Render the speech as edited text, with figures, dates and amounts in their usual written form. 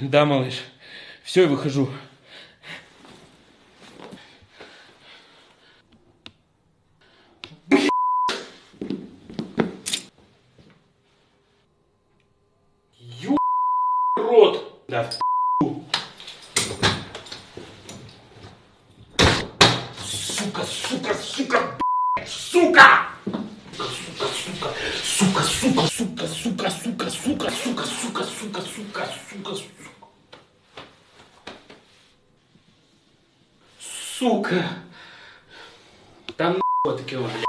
Да, малыш. Все, я выхожу. Рот! Да, сука, сука, сука, сука! Сука, сука, сука, сука, сука, сука, сука, сука, сука, сука, сука, сука, сука, сука. Сука. Там нахуй таки он, блядь.